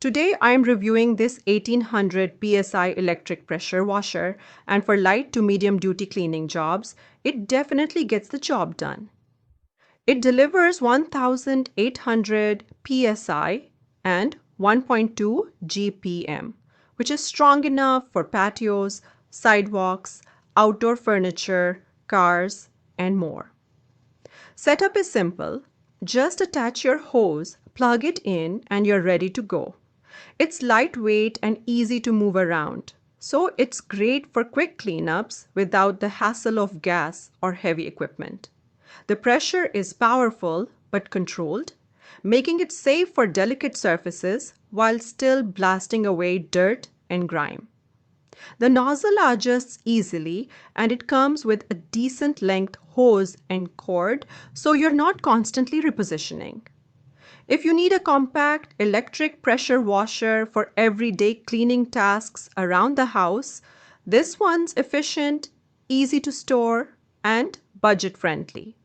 Today I am reviewing this 1800 PSI electric pressure washer, and for light to medium duty cleaning jobs, it definitely gets the job done. It delivers 1800 PSI and 1.2 GPM, which is strong enough for patios, sidewalks, outdoor furniture, cars, and more. Setup is simple. Just attach your hose, plug it in, and you're ready to go. It's lightweight and easy to move around, so it's great for quick cleanups without the hassle of gas or heavy equipment. The pressure is powerful but controlled, making it safe for delicate surfaces while still blasting away dirt and grime. The nozzle adjusts easily, and it comes with a decent length hose and cord, so you're not constantly repositioning. If you need a compact electric pressure washer for everyday cleaning tasks around the house, this one's efficient, easy to store, and budget-friendly.